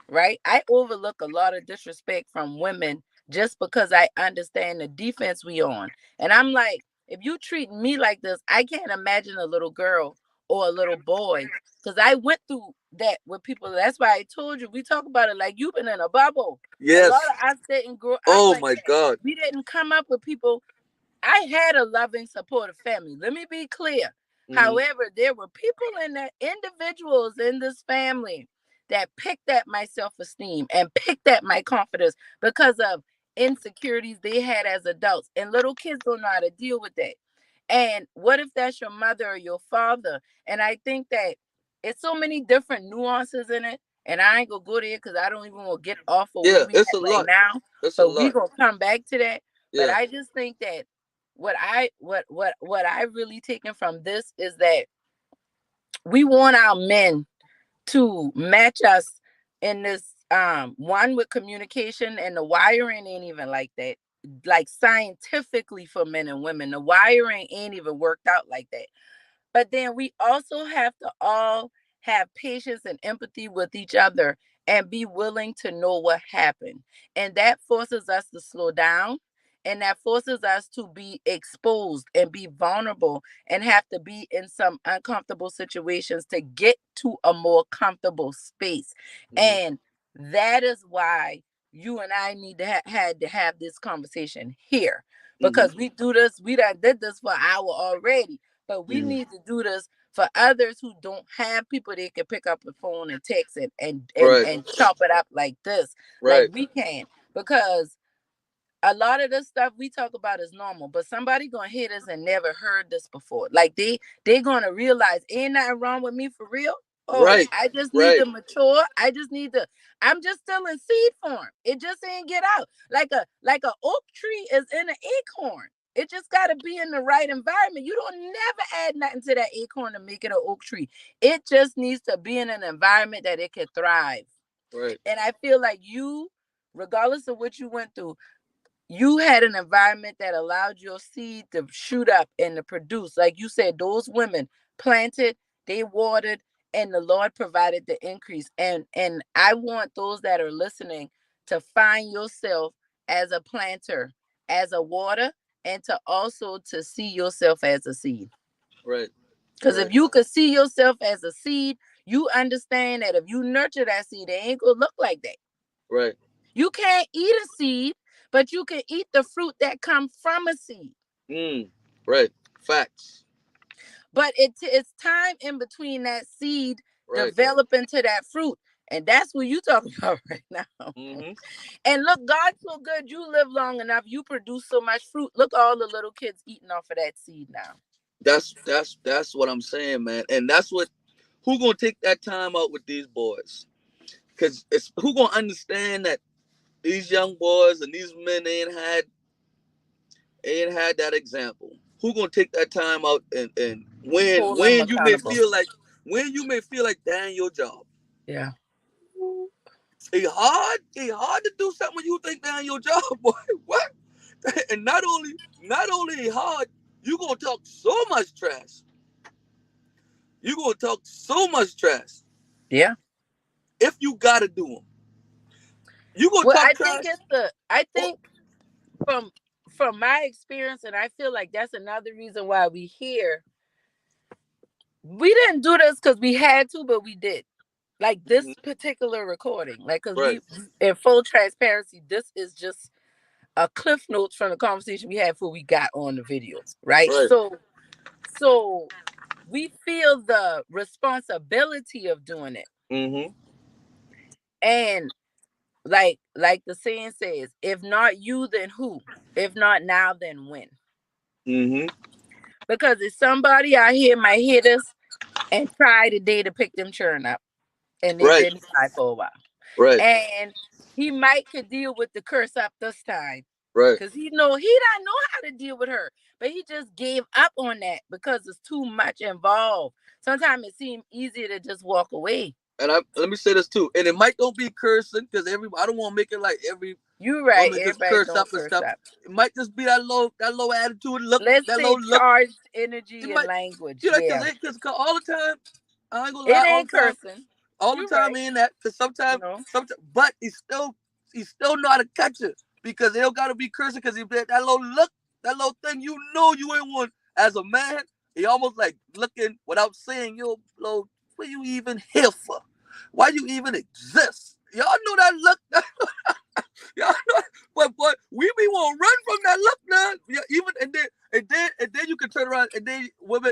right? I overlook a lot of disrespect from women just because I understand the defense we on. And I'm like, if you treat me like this, I can't imagine a little girl or a little boy. Because I went through that with people. That's why I told you, we talk about it like you've been in a bubble. A lot Yes. of us didn't grow up Oh like my that. God. We didn't come up with people. I had a loving, supportive family. Let me be clear. Hmm. However, there were people in that, individuals in this family that picked at my self esteem and picked at my confidence because of insecurities they had as adults. And little kids don't know how to deal with that. And what if that's your mother or your father? And I think that it's so many different nuances in it. And I ain't gonna go there because I don't even want to get off of where Yeah, we it's at a right lot. now. It's a But we lot. gonna come back to that. But Yeah. I just think that what I really taken from this is that we want our men to match us in this one with communication, and the wiring ain't even like that. Like scientifically for men and women, the wiring ain't even worked out like that. But then we also have to all have patience and empathy with each other and be willing to know what happened. And that forces us to slow down, and that forces us to be exposed and be vulnerable and have to be in some uncomfortable situations to get to a more comfortable space. Mm-hmm. And that is why you and I need to had to have this conversation here, Mm-hmm. because we do this, we done did this for an hour already, but we Mm-hmm. need to do this for others who don't have people they can pick up the phone and text it Right. and chop it up like this, like Right. we can. Because a lot of this stuff we talk about is normal, but somebody gonna hear this and never heard this before. Like they gonna realize ain't nothing wrong with me for real. Oh, Right. I just need Right. to mature. I just need to. I'm just still in seed form. It just ain't get out. Like a oak tree is in an acorn. It just got to be in the right environment. You don't never add nothing to that acorn to make it an oak tree. It just needs to be in an environment that it can thrive. Right. And I feel like you, regardless of what you went through, you had an environment that allowed your seed to shoot up and to produce. Like you said, those women planted, they watered, and the Lord provided the increase. And I want those that are listening to find yourself as a planter, as a water, and to also to see yourself as a seed. Right. Because Right. if you could see yourself as a seed, you understand that if you nurture that seed, it ain't gonna look like that. Right. You can't eat a seed, but you can eat the fruit that comes from a seed. Mm. Right. Facts. But it's time in between that seed Right. developing to that fruit. And that's what you talking about right now. Mm-hmm. And look, God's so good. You live long enough. You produce so much fruit. Look, all the little kids eating off of that seed now. That's what I'm saying, man. And that's what who gonna take that time out with these boys? Cause it's who gonna understand that these young boys and these men ain't had that example. Who gonna take that time out and when Hold them when you may accountable. feel like damn your job. Yeah. It hard to do something when you think down your job, boy. What? And not only it hard, you gonna talk so much trash. You gonna talk so much trash Yeah. if you gotta do them. You gonna Well, talk I think trash? I Oh, think from my experience, and I feel like that's another reason why we here. We didn't do this because we had to, but we did. Like mhm. this particular recording, like because Right, we, in full transparency, this is just a cliff notes from the conversation we had before we got on the video, right? right. So we feel the responsibility of doing it, Mm-hmm. and like the saying says, if not you, then who? If not now, then when? Mm-hmm. Because if somebody out here might hit us and try today to pick them churn up, and they Right, didn't try for a while. right, And he might could deal with the curse up this time. right. Cause he don't know how to deal with her. But he just gave up on that because it's too much involved. Sometimes it seems easier to just walk away. And let me say this too. And it might don't be cursing because I don't want to make it like every You right. woman just Everybody curse up don't and curse stuff. up. It might just be that low attitude look, Let's that low say look. charged It energy and might, language. you know, Yeah. because all the time, I ain't gonna It lie, ain't cursing. all the You time right. ain't that. Because No. sometimes, but he still know how to catch it because they don't gotta be cursing because he that low look, that low thing. You know, you ain't one as a man. He almost like looking without saying, yo, low, what you even here for? Why you even exist? Y'all know that look. Y'all know, but we be want to run from that look now. Yeah, even and then you can turn around and then women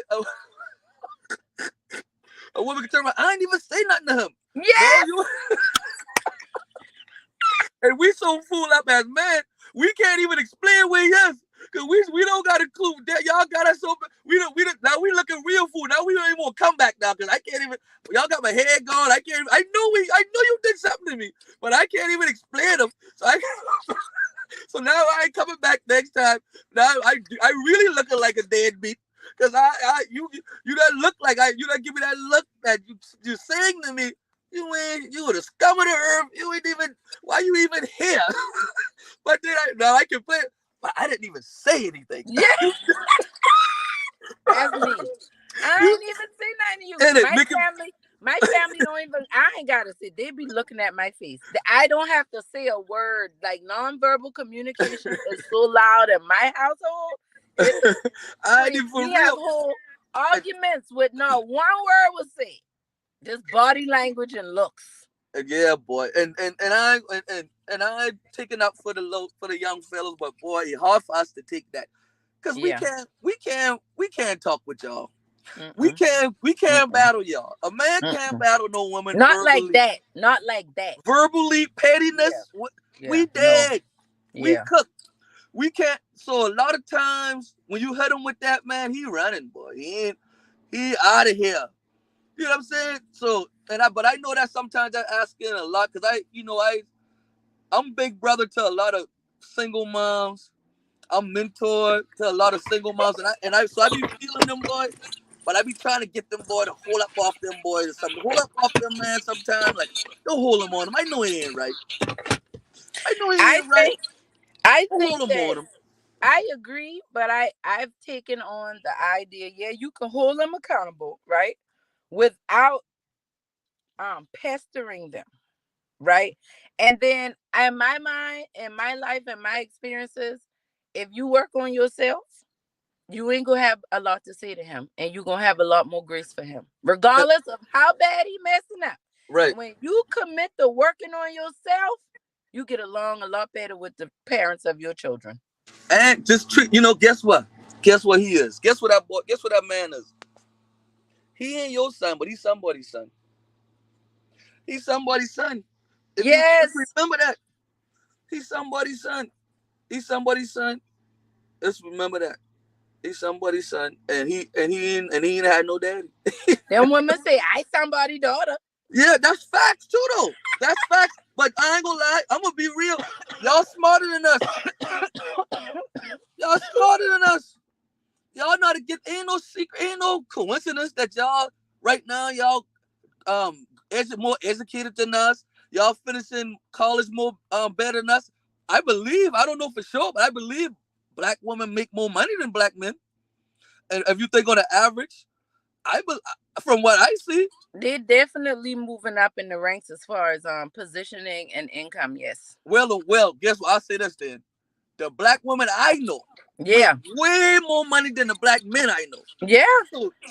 a woman can turn around. I ain't even say nothing to him. No, Yes. you and we so full up as men, we can't even explain where he is. Cause we don't got a clue. That y'all got us so we don't now we looking real fool. Now we don't even want to come back now because I can't even y'all got my head gone. I can't even, I know you did something to me, but I can't even explain them. So So now I ain't coming back next time. Now I really looking like a deadbeat. Cause you don't look like you don't give me that look that you saying to me. You were the scum of the earth. You ain't even why you even here? But then now I can play it. But I didn't even say anything. Yeah, that's me. I You ain't even say nothing to you. and it make it My family don't even. I ain't gotta say. They be looking at my face. I don't have to say a word. Like nonverbal communication is so loud in my household. It is I ain't crazy. even for We have real. whole And, arguments with not one word was said. Just body language and looks. yeah, boy. And I taking up for the young fellas, but boy, it's hard for us to take that. Cause Yeah. we can't talk with y'all. Mm-mm, We can't mm-mm, battle y'all. A man can't mm-mm. battle no woman Not like verbally. that. Not like that. Verbally Yeah. pettiness. Yeah. We No. dead. We Yeah. cooked. We can't. So a lot of times when you hit him with that, man, he running, boy. He out of here. You know what I'm saying? So but I know that sometimes I asking a lot because I'm big brother to a lot of single moms. I'm mentor to a lot of single moms, so I be feeling them boy, but I be trying to get them boy to hold up off them boys or something. Hold up off them man sometimes. Like don't hold them on them. I know he ain't right. I know he I ain't right. think I Don't think hold them that on him. I agree, but I've taken on the idea, yeah, you can hold them accountable, right? Without pestering them, right? And then in my mind, in my life, and my experiences, if you work on yourself, you ain't gonna have a lot to say to him, and you're gonna have a lot more grace for him, regardless of how bad he messing up. Right. When you commit to working on yourself, you get along a lot better with the parents of your children. And just treat. Guess what? Guess what he is. Guess what that boy. Guess what that man is. He ain't your son, but he's somebody's son. He's somebody's son. If you Yes, remember that, he's somebody's son. He's somebody's son. Let's remember that. He's somebody's son, and he ain't had no daddy. them women say I somebody daughter. Yeah, that's facts too, though. That's facts. But I ain't gonna lie. I'm gonna be real. Y'all smarter than us. Y'all smarter than us. Y'all know how to get. Ain't no secret. Ain't no coincidence that y'all right now more educated than us. Y'all finishing college more better than us. I believe. I don't know for sure, but I believe black women make more money than black men. And if you think on the average, I be, from what I see, They're definitely moving up in the ranks as far as positioning and income. Yes. well, guess what? I'll say this then. The black women I know make Yeah. way more money than the black men I know. Yeah.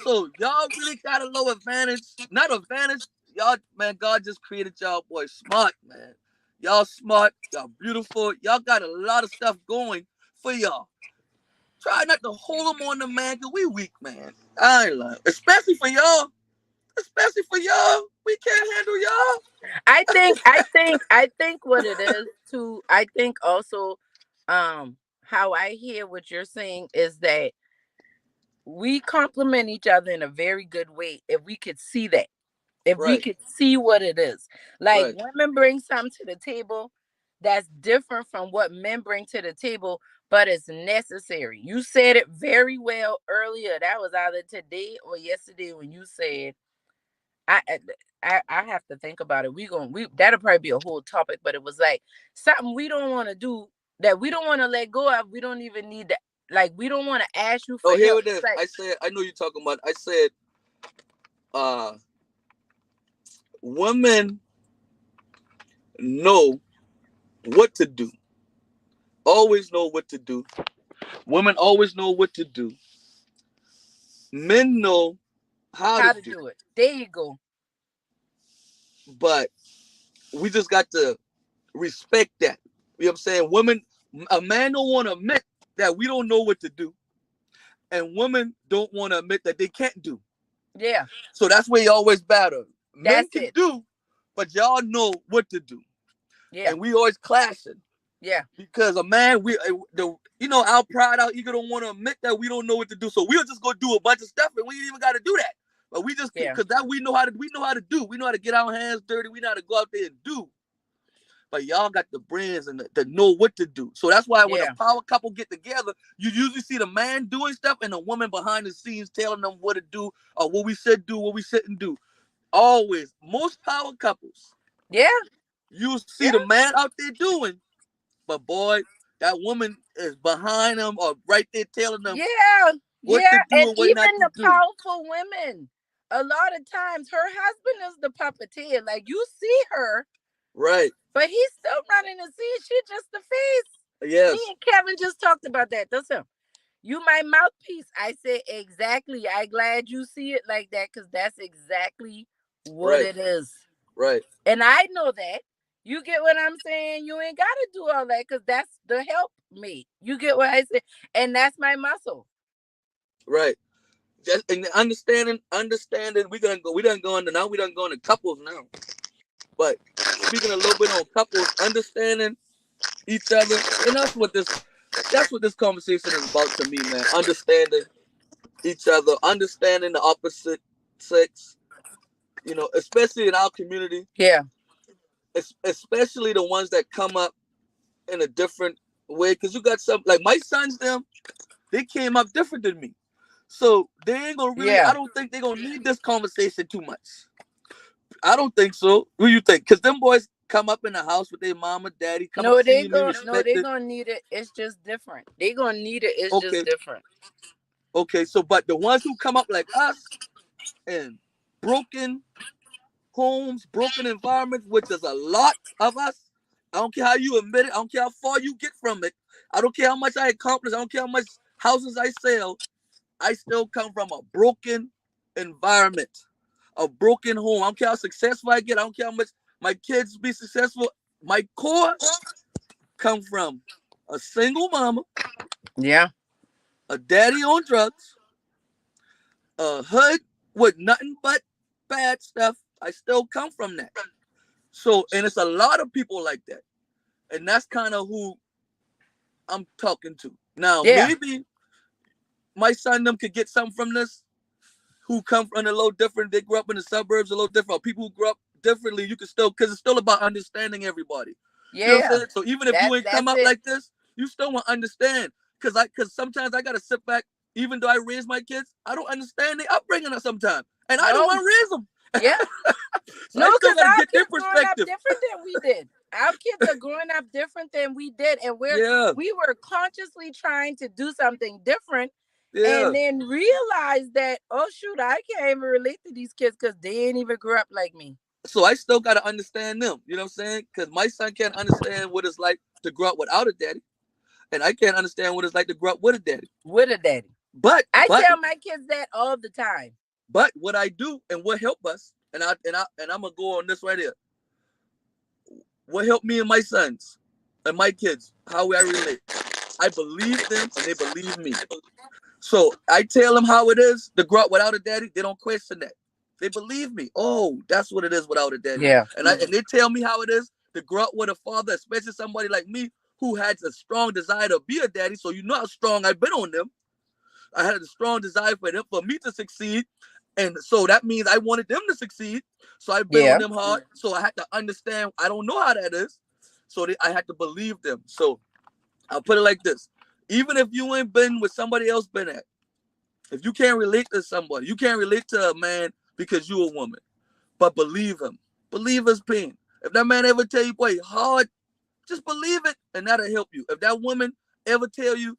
So y'all really got a low advantage. Not advantage. Y'all, man, God just created y'all boys smart, man. Y'all smart. Y'all beautiful. Y'all got a lot of stuff going for y'all. Try not to hold them on the man, cause we weak, man. I ain't lying. Especially for y'all. Especially for y'all. We can't handle y'all. I think what it is too. I think also, how I hear what you're saying is that we complement each other in a very good way. If we could see that, if we Right, could see what it is, like right. women bring something to the table that's different from what men bring to the table, but it's necessary. You said it very well earlier. That was either today or yesterday when you said, I I have to think about it. We that'll probably be a whole topic, but it was like something we don't want to do, that we don't want to let go of. We don't even need to, like, we don't want to ask you for Oh, here help. it It's is. like, I said, I know you're talking about. I said, uh, women know what to do. Always know what to do. Women always know what to do. Men know how to how to do. do it. There you go. But we just got to respect that. You know what I'm saying? Women, a man don't want to admit that we don't know what to do, and women don't want to admit that they can't do. Yeah, So that's where you always battle. Men that's can it. do, but y'all know what to do, Yeah, and we always clashing yeah, because a man, our pride, our ego don't want to admit that we don't know what to do. So we'll just go do a bunch of stuff, and we ain't even got to do that. But we just yeah. because that we know how to do. We know how to get our hands dirty. We know how to go out there and do. but y'all got the brains and the know what to do. So that's why when a Yeah. power couple get together, you usually see the man doing stuff and the woman behind the scenes telling them what to do or what we should do, what we shouldn't do. Always, most power couples, Yeah. you see Yeah. the man out there doing, but boy, that woman is behind them or right there telling them Yeah. what to Yeah. do And and what not even to the do. powerful women, a lot of times her husband is the puppeteer. Like you see her, Right. but he's still running the scene. She just the face. Me Yes. and Kevin just talked about that. That's him. You my mouthpiece. I said exactly. I glad you see it like that because that's exactly what Right. it is. Right. And I know that. You get what I'm saying? You ain't gotta do all that because that's the help me. You get what I said? And that's my muscle. Right. Just and understanding. We done go into now. We done go into couples now. But speaking a little bit on couples, understanding each other, and that's what this conversation is about to me, man. Understanding each other, understanding the opposite sex. Especially in our community, Yeah. especially the ones that come up in a different way. Because you got some like my sons, them they came up different than me, so they ain't gonna really. I Yeah. don't think they gonna need this conversation too much. I don't think so. What do you think? Because them boys come up in the house with their mama, daddy, come up seeing me, They respect it. gonna need it. It's just different. They gonna need it. It's just Okay, different. okay. So, but the ones who come up like us in broken homes, broken environments, which is a lot of us. I don't care how you admit it. I don't care how far you get from it. I don't care how much I accomplish. I don't care how much houses I sell. I still come from a broken environment, a broken home. I don't care how successful I get. I don't care how much my kids be successful. My core come from a single mama, Yeah. a daddy on drugs, a hood with nothing but bad stuff. I still come from that. So, and it's a lot of people like that. And that's kind of who I'm talking to. Now, Yeah. maybe my son them could get something from this who come from a little different. They grew up in the suburbs a little different. Or people who grew up differently, you can still, because it's still about understanding everybody. You know what I'm Yeah. saying? So even if you ain't come That's up it. like this, you still want to understand. Because sometimes I got to sit back, even though I raise my kids, I don't understand their upbringing sometimes. And I don't No. want to raise them. Yeah. So No, I still because got to our get their kids growing up perspective. different than we did. Our kids are growing up different than we did, and Yeah, we were consciously trying to do something different, yeah. and then realize that oh shoot, I can't even relate to these kids because they ain't even grew up like me. So I still got to understand them. You know what I'm saying? Because my son can't understand what it's like to grow up without a daddy, and I can't understand what it's like to grow up with a daddy. With a daddy, But I but tell my kids that all the time. but what I do and what help us, and I'm gonna go on this right here. What helped me and my sons and my kids, how I relate. I believe them and they believe me. So I tell them how it is to grow up without a daddy. They don't question that. They believe me. Oh, that's what it is without a daddy. Yeah. And they tell me how it is to grow up with a father, especially somebody like me who has a strong desire to be a daddy. So you know how strong I've been on them. I had a strong desire for them, for me to succeed. And so that means I wanted them to succeed. So I've been on Yeah. them hard. So I had to understand, I don't know how that is. So I had to believe them. So I'll put it like this. Even if you ain't been with somebody else been at, if you can't relate to somebody, you can't relate to a man because you a woman, but believe him. Believe his pain. If that man ever tell you, boy, hard, just believe it, and that'll help you. If that woman ever tell you,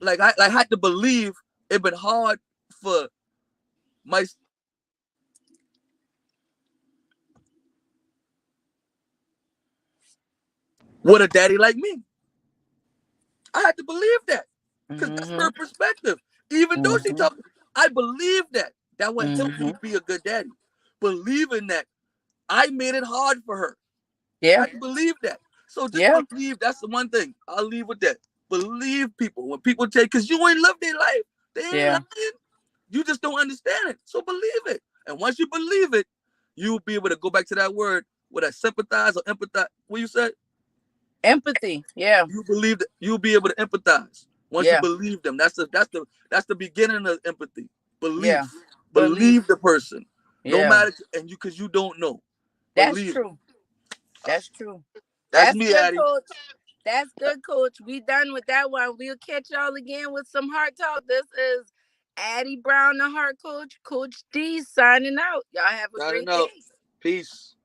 I had to believe it been hard for my with a daddy like me. I had to believe that because that's Mm-hmm. her perspective. Even though she Mm-hmm. talking, I believe that. That would help me Mm-hmm. be a good daddy. Believing that I made it hard for her. I Yeah. had to believe that. So just Yeah. believe. That's the one thing. I'll leave with that. Believe people. When people take, because you ain't lived their life. They ain't Yeah. lying. You just don't understand it. So believe it. And once you believe it, you'll be able to go back to that word with that sympathize or empathize. What you said? Empathy. Yeah. You believe that you'll be able to empathize once you Yeah. believe them. That's the beginning of empathy. Yeah. Belief. Believe Belief. the person. No Yeah. matter, and you, because you don't know. That's Believe it. true. That's true. That's That's me, good, Addie. Coach. That's good, Coach. We done with that one. We'll catch y'all again with some heart talk. This is Addie Brown, the heart coach. Coach D signing out. Y'all have a Signing great out. day. Peace.